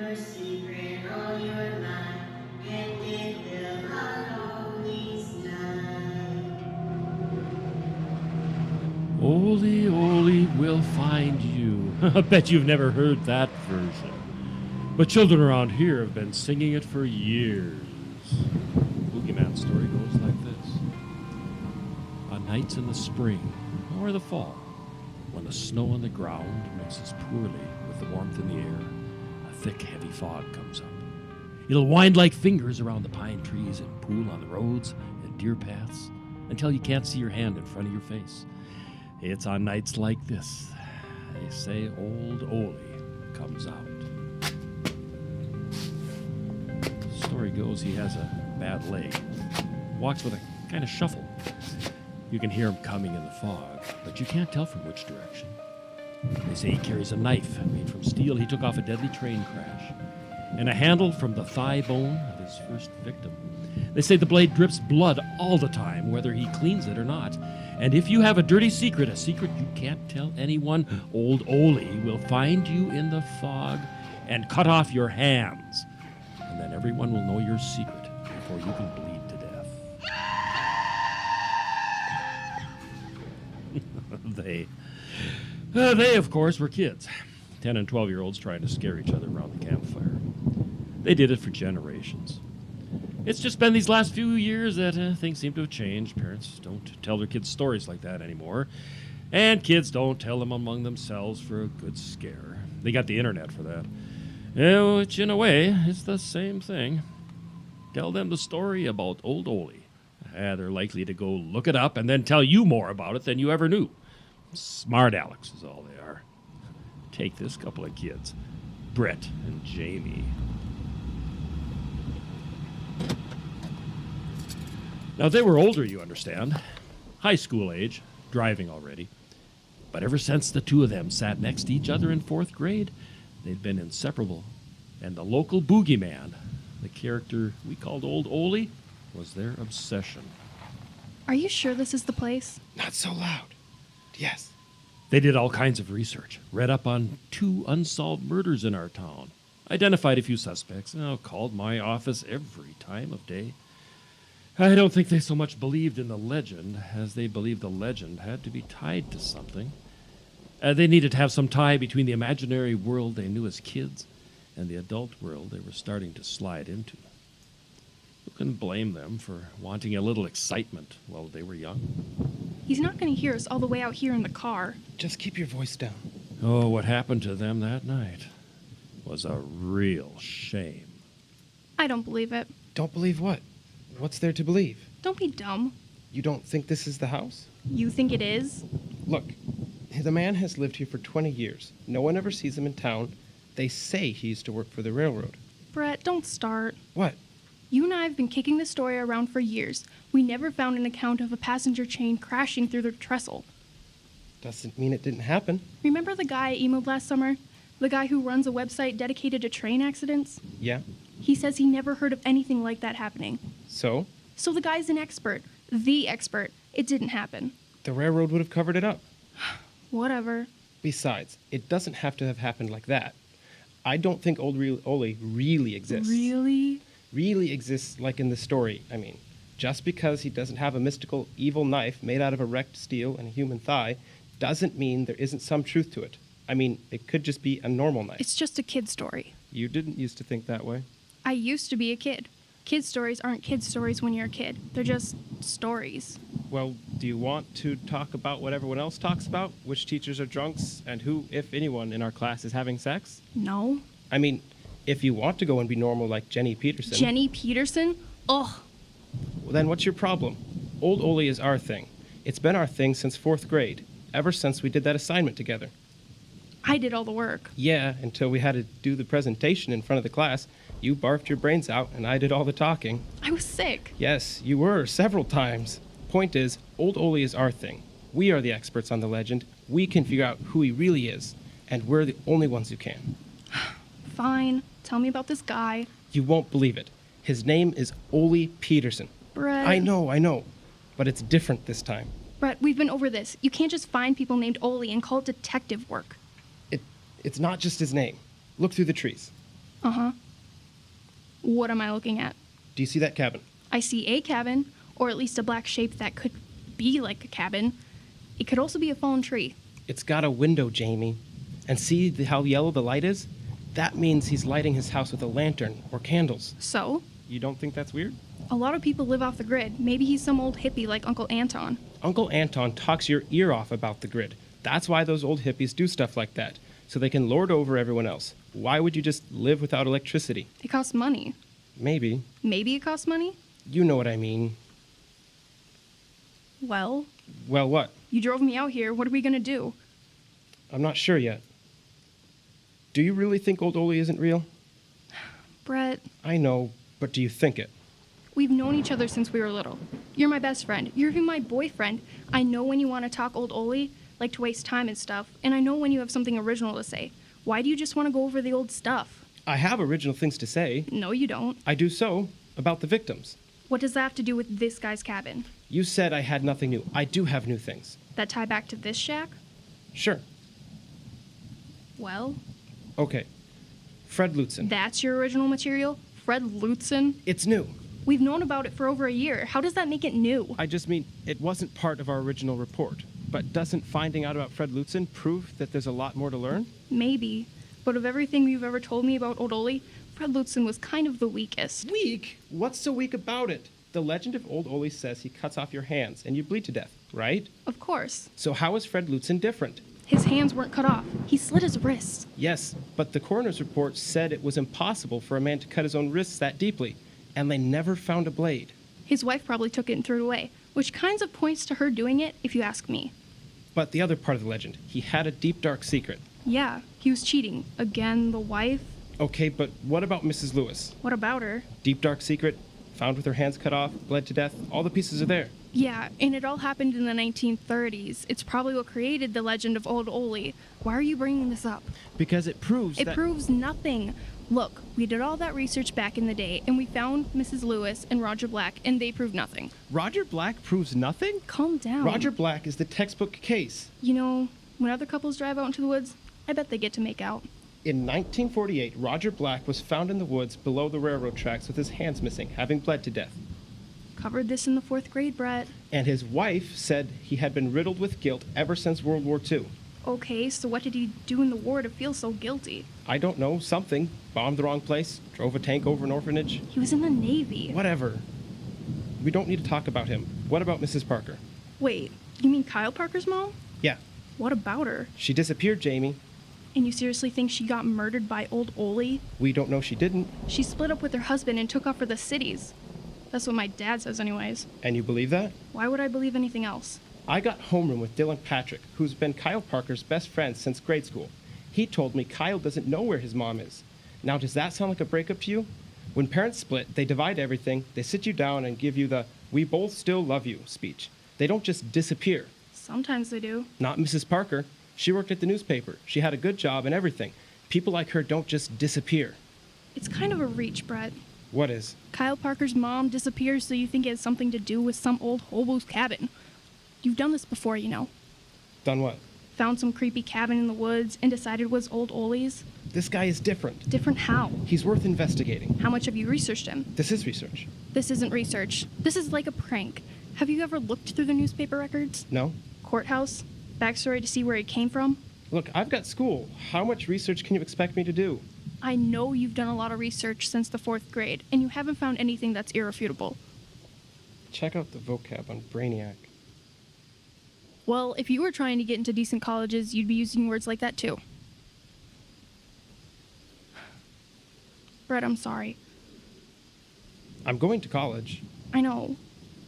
your secret all your life, and it will not always die. Ole, Ole will find you. I bet you've never heard that version. But children around here have been singing it for years. Boogeyman's story goes like this. On nights in the spring or the fall, when the snow on the ground mixes poorly with the warmth in the air, a thick, heavy fog comes up. It'll wind like fingers around the pine trees and pool on the roads and deer paths until you can't see your hand in front of your face. It's on nights like this, they say, old Ole comes out. The story goes he has a bad leg, walks with a kind of shuffle. You can hear him coming in the fog, but you can't tell from which direction. They say he carries a knife made from steel he took off a deadly train crash, and a handle from the thigh bone of his first victim. They say the blade drips blood all the time, whether he cleans it or not. And if you have a dirty secret, a secret you can't tell anyone, old Ole will find you in the fog and cut off your hands. And then everyone will know your secret before you can bleed to death. They, of course, were kids. 10 and 12-year-olds trying to scare each other around the campfire. They did it for generations. It's just been these last few years that things seem to have changed. Parents don't tell their kids stories like that anymore. And kids don't tell them among themselves for a good scare. They got the internet for that. Which, in a way, is the same thing. Tell them the story about old Ole. They're likely to go look it up and then tell you more about it than you ever knew. Smart Alex is all they are. Take this couple of kids, Brett and Jamie. Now, they were older, you understand. High school age, driving already. But ever since the two of them sat next to each other in 4th grade, they'd been inseparable. And the local boogeyman, the character we called Old Ole, was their obsession. Are you sure this is the place? Not so loud. Yes. They did all kinds of research, read up on 2 unsolved murders in our town, identified a few suspects, called my office every time of day. I don't think they so much believed in the legend as they believed the legend had to be tied to something. They needed to have some tie between the imaginary world they knew as kids and the adult world they were starting to slide into. Who can blame them for wanting a little excitement while they were young? He's not going to hear us all the way out here in the car. Just keep your voice down. Oh, what happened to them that night was a real shame. I don't believe it. Don't believe what? What's there to believe? Don't be dumb. You don't think this is the house? You think it is? Look, the man has lived here for 20 years. No one ever sees him in town. They say he used to work for the railroad. Brett, don't start. What? You and I have been kicking this story around for years. We never found an account of a passenger train crashing through the trestle. Doesn't mean it didn't happen. Remember the guy I emailed last summer? The guy who runs a website dedicated to train accidents? Yeah. He says he never heard of anything like that happening. So? So the guy's an expert. The expert. It didn't happen. The railroad would have covered it up. Whatever. Besides, it doesn't have to have happened like that. I don't think old Ole really exists. Really? Really exists like in the story. I mean, just because he doesn't have a mystical, evil knife made out of a wrecked steel and a human thigh doesn't mean there isn't some truth to it. I mean, it could just be a normal knife. It's just a kid story. You didn't used to think that way. I used to be a kid. Kid stories aren't kid stories when you're a kid. They're just stories. Well, do you want to talk about what everyone else talks about? Which teachers are drunks and who, if anyone, in our class is having sex? No. I mean, if you want to go and be normal like Jenny Peterson... Jenny Peterson? Ugh. Well, then what's your problem? Old Ole is our thing. It's been our thing since 4th grade, ever since we did that assignment together. I did all the work. Yeah, until we had to do the presentation in front of the class. You barfed your brains out, and I did all the talking. I was sick. Yes, you were, several times. Point is, Old Ole is our thing. We are the experts on the legend. We can figure out who he really is, and we're the only ones who can. Fine. Tell me about this guy. You won't believe it. His name is Ole Peterson. Brett. I know. But it's different this time. Brett, we've been over this. You can't just find people named Ole and call it detective work. It's not just his name. Look through the trees. Uh-huh. What am I looking at? Do you see that cabin? I see a cabin, or at least a black shape that could be like a cabin. It could also be a fallen tree. It's got a window, Jamie. And see how yellow the light is? That means he's lighting his house with a lantern or candles. So? You don't think that's weird? A lot of people live off the grid. Maybe he's some old hippie like Uncle Anton. Uncle Anton talks your ear off about the grid. That's why those old hippies do stuff like that, so they can lord over everyone else. Why would you just live without electricity? It costs money. Maybe. Maybe it costs money? You know what I mean. Well, Well, what? you drove me out here. What are we gonna do? I'm not sure yet. Do you really think old Ole isn't real? Brett, I know, but do you think it? we've known each other since we were little. You're my best friend. You're even my boyfriend. I know when you want to talk old Ole, like to waste time and stuff, and I know when you have something original to say. Why do you just want to go over the old stuff? I have original things to say. No, you don't. I do so about the victims. What does that have to do with this guy's cabin? You said I had nothing new. I do have new things. That tie back to this shack? Sure. Well, Okay. Fred Lutzen. that's your original material? Fred Lutzen? It's new. We've known about it for over a year. How does that make it new? I just mean it wasn't part of our original report. But doesn't finding out about Fred Lutzen prove that there's a lot more to learn? Maybe. But of everything you've ever told me about Old Ole, Fred Lutzen was kind of the weakest. Weak? What's so weak about it? The legend of old Ole says he cuts off your hands and you bleed to death, right? Of course. So how is Fred Lutzen different? His hands weren't cut off. He slit his wrists. Yes, but the coroner's report said it was impossible for a man to cut his own wrists that deeply, and they never found a blade. His wife probably took it and threw it away, which kinds of points to her doing it, if you ask me. But the other part of the legend, he had a deep, dark secret. Yeah, he was cheating. Again, the wife? Okay, but what about Mrs. Lewis? What about her? Deep, dark secret, found with her hands cut off, bled to death, all the pieces are there. Yeah, and it all happened in the 1930s. It's probably what created the legend of Old Ole. Why are you bringing this up? Because it proves It that... proves nothing. Look, we did all that research back in the day, and we found Mrs. Lewis and Roger Black, and they proved nothing. Roger Black proves nothing? Calm down. Roger Black is the textbook case. You know, when other couples drive out into the woods, I bet they get to make out. In 1948, Roger Black was found in the woods below the railroad tracks with his hands missing, having bled to death. Covered this in the 4th grade, Brett. And his wife said he had been riddled with guilt ever since World War II. Okay, so what did he do in the war to feel so guilty? I don't know, something. Bombed the wrong place, drove a tank over an orphanage. He was in the Navy. Whatever. We don't need to talk about him. What about Mrs. Parker? Wait, you mean Kyle Parker's mom? Yeah, What about her? she disappeared, Jamie. And you seriously think she got murdered by Old Ole? We don't know she didn't. She split up with her husband and took off for the cities. That's what my dad says anyways. And you believe that? Why would I believe anything else? I got homeroom with Dylan Patrick, who's been Kyle Parker's best friend since grade school. He told me Kyle doesn't know where his mom is. Now, does that sound like a breakup to you? When parents split, they divide everything, they sit you down and give you the "we both still love you" speech. They don't just disappear. Sometimes they do. Not Mrs. Parker. She worked at the newspaper. She had a good job and everything. People like her don't just disappear. It's kind of a reach, Brett. What is? Kyle Parker's mom disappears, so you think it has something to do with some old hobo's cabin. You've done this before, you know. Done what? Found some creepy cabin in the woods and decided it was Old Ole's. This guy is different. Different how? He's worth investigating. How much have you researched him? This is research. This isn't research. This is like a prank. Have you ever looked through the newspaper records? No? Courthouse? Backstory to see where he came from? Look, I've got school. How much research can you expect me to do? I know you've done a lot of research since the 4th grade, and you haven't found anything that's irrefutable. Check out the vocab on Brainiac. Well, if you were trying to get into decent colleges, you'd be using words like that too. Brett, I'm sorry. I'm going to college. I know.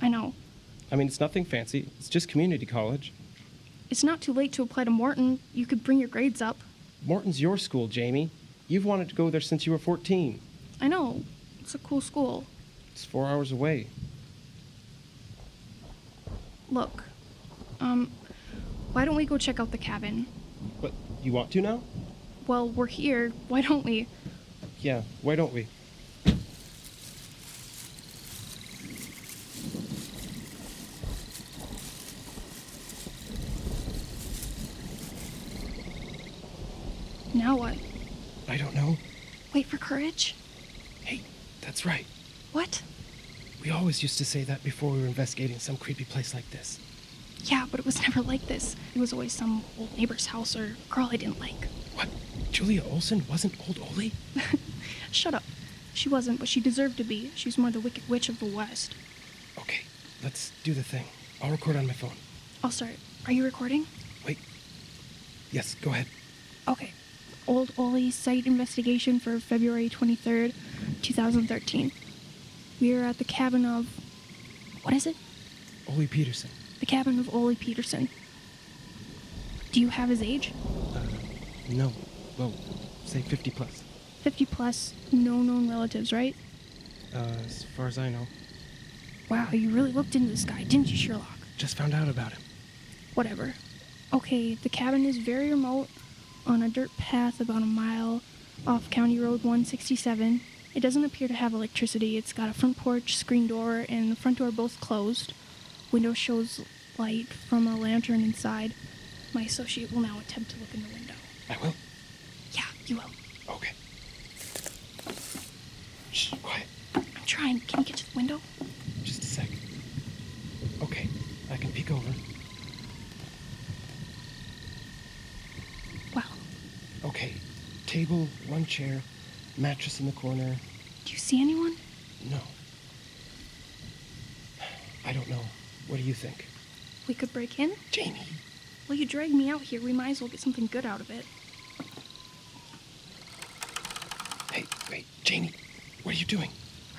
I mean, it's nothing fancy. It's just community college. It's not too late to apply to Morton. You could bring your grades up. Morton's your school, Jamie. You've wanted to go there since you were 14. I know. It's a cool school. It's 4 hours away. Look, why don't we go check out the cabin? But you want to now? Well, we're here. Why don't we? Yeah, why don't we? Now what? I don't know. Wait for courage? Hey, that's right. What? We always used to say that before we were investigating some creepy place like this. Yeah, but it was never like this. It was always some old neighbor's house or girl I didn't like. What? Julia Olson wasn't Old Ole? Shut up. She wasn't, but she deserved to be. She's more the Wicked Witch of the West. Okay, let's do the thing. I'll record on my phone. I'll start. Are you recording? Wait. Yes, go ahead. Okay. Old Ole site investigation for February 23rd, 2013. We are at the cabin of... What is it? Ole Peterson. The cabin of Ole Peterson. Do you have his age? No. Well, say 50 plus. 50 plus, no known relatives, right? As far as I know. Wow, you really looked into this guy, didn't you, Sherlock? Just found out about him. Whatever. Okay, the cabin is very remote, on a dirt path about a mile off County Road 167. It doesn't appear to have electricity. It's got a front porch, screen door, and the front door both closed. Window shows light from a lantern inside. My associate will now attempt to look in the window. I will? Yeah, you will. Okay. Shh, quiet. I'm trying. Can you get to the window? Just a sec. Okay, I can peek over. Wow. Okay, table, one chair, mattress in the corner. Do you see anyone? No. I don't know. What do you think? We could break in? Janie. Well, you dragged me out here. We might as well get something good out of it. Hey, Janie. What are you doing?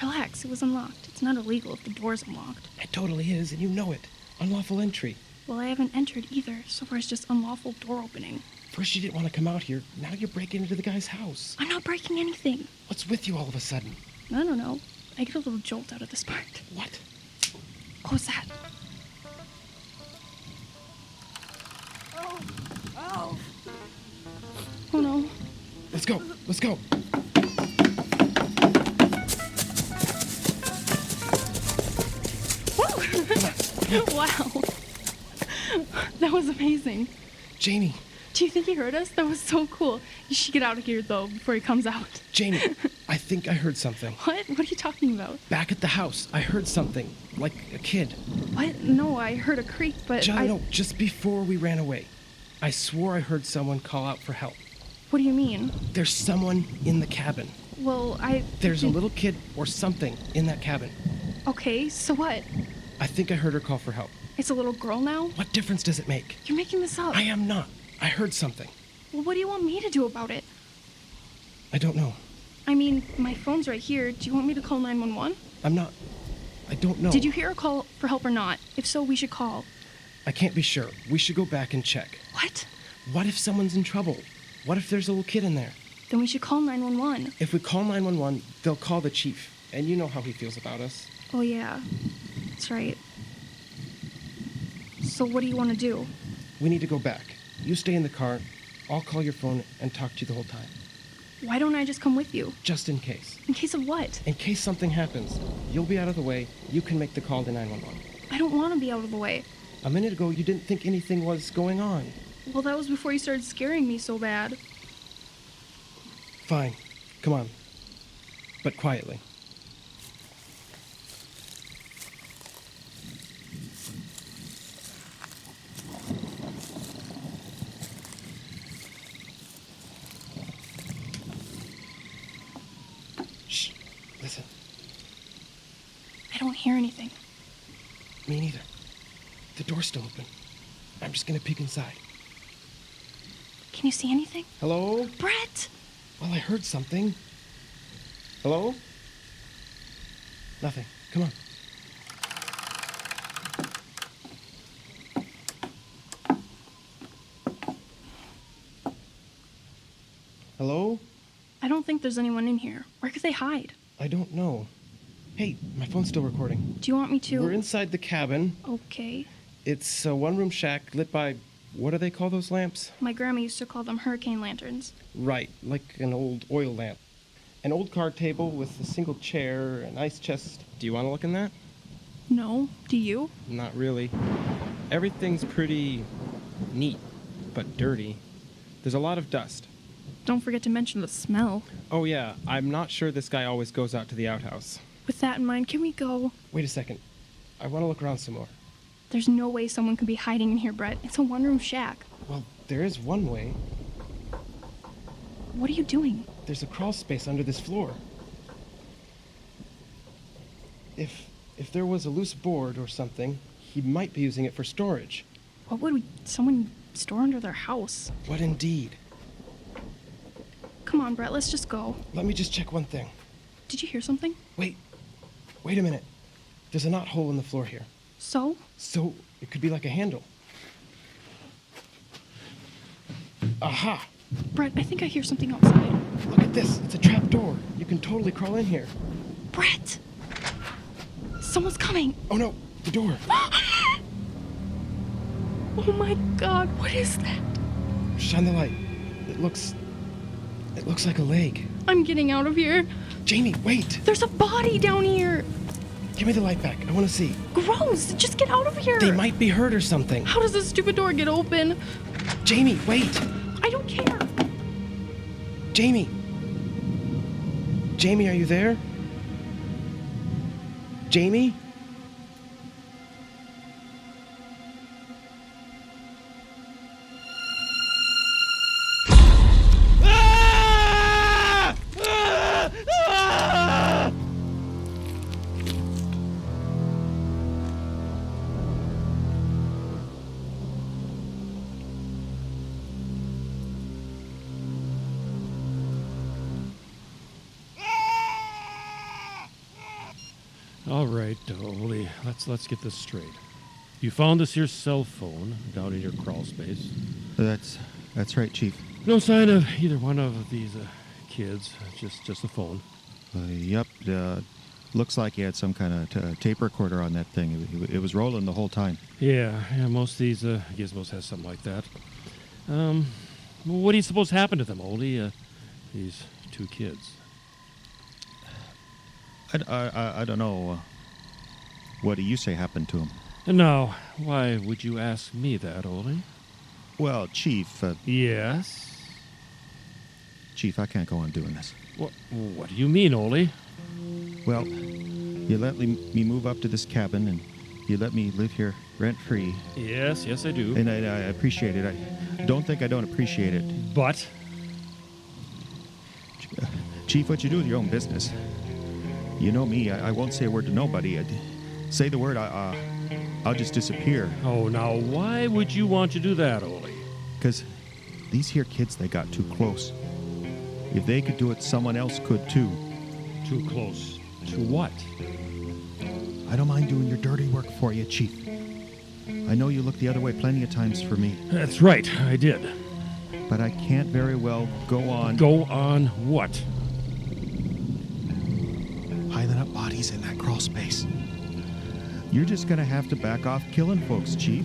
Relax. It was unlocked. It's not illegal if the door's unlocked. It totally is, and you know it. Unlawful entry. Well, I haven't entered either. So far, it's just unlawful door opening. First you didn't want to come out here. Now you're breaking into the guy's house. I'm not breaking anything. What's with you all of a sudden? I don't know. I get a little jolt out of this part. What? What was that? Oh no. Let's go. Let's go. Wow. That was amazing. Janie. Do you think he heard us? That was so cool. You should get out of here, though, before he comes out. Janie, I think I heard something. What? What are you talking about? Back at the house, I heard something. Like a kid. What? No, I heard a creak, but No, just before we ran away. I swore I heard someone call out for help. What do you mean? There's someone in the cabin. Well, There's a little kid or something in that cabin. Okay, so what? I think I heard her call for help. It's a little girl now? What difference does it make? You're making this up. I am not. I heard something. Well, what do you want me to do about it? I don't know. I mean, my phone's right here. Do you want me to call 911? I don't know. Did you hear a call for help or not? If so, we should call. I can't be sure. We should go back and check. What? What if someone's in trouble? What if there's a little kid in there? Then we should call 911. If we call 911, they'll call the chief. And you know how he feels about us. Oh, yeah. That's right. So what do you want to do? We need to go back. You stay in the car. I'll call your phone and talk to you the whole time. Why don't I just come with you? Just in case. In case of what? In case something happens, you'll be out of the way. You can make the call to 911. I don't want to be out of the way. A minute ago, you didn't think anything was going on. Well, that was before you started scaring me so bad. Fine. Come on. But quietly. Shh. Listen. I don't hear anything. Me neither. The door's still open. I'm just gonna peek inside. Can you see anything? Hello? Brett! Well, I heard something. Hello? Nothing. Come on. Hello? I don't think there's anyone in here. Where could they hide? I don't know. Hey, my phone's still recording. Do you want me to? We're inside the cabin. Okay. It's a one-room shack lit by, what do they call those lamps? My grandma used to call them hurricane lanterns. Right, like an old oil lamp. An old card table with a single chair, an ice chest. Do you want to look in that? No. Do you? Not really. Everything's pretty neat, but dirty. There's a lot of dust. don't forget to mention the smell. Oh, yeah, I'm not sure this guy always goes out to the outhouse. With that in mind, can we go? Wait a second. I want to look around some more. There's no way someone could be hiding in here, Brett. It's a one-room shack. Well, there is one way. What are you doing? There's a crawl space under this floor. If there was a loose board or something, he might be using it for storage. What would someone store under their house? What indeed? Come on, Brett, let's just go. Let me just check one thing. Did you hear something? Wait a minute. There's a knot hole in the floor here. So? So, it could be like a handle. Aha! Brett, I think I hear something outside. Look at this. It's a trap door. You can totally crawl in here. Brett! Someone's coming! Oh no, the door. Oh my god, what is that? Shine the light. It looks like a leg. I'm getting out of here. Jamie, wait! There's a body down here. Give me the light back. I want to see. Gross! Just get out of here. They might be hurt or something. How does this stupid door get open? Jamie, wait! I don't care. Jamie! Jamie, are you there? Jamie? All right, Ollie, let's get this straight. You found this here cell phone down in your crawl space. That's right, Chief. No sign of either one of these kids. Just the phone. Yep. Looks like he had some kind of tape recorder on that thing. It was rolling the whole time. Yeah. Most of these gizmos has something like that. What do you suppose happened to them, Ollie? These two kids. I don't know. What do you say happened to him? Now, why would you ask me that, Ollie? Well, Chief. Yes? Chief, I can't go on doing this. What do you mean, Ollie? Well, you let me move up to this cabin, and you let me live here rent-free. Yes, I do. And I appreciate it. I don't think I don't appreciate it. But? Chief, what you do is your own business. You know me. I won't say a word to nobody. Say the word, I'll just disappear. Oh, now, why would you want to do that, Ollie? Because these here kids, they got too close. If they could do it, someone else could too. Too close to what? I don't mind doing your dirty work for you, Chief. I know you looked the other way plenty of times for me. That's right, I did. But I can't very well go on... Go on what? Piling up bodies in that crawl space. You're just gonna have to back off killing folks, Chief.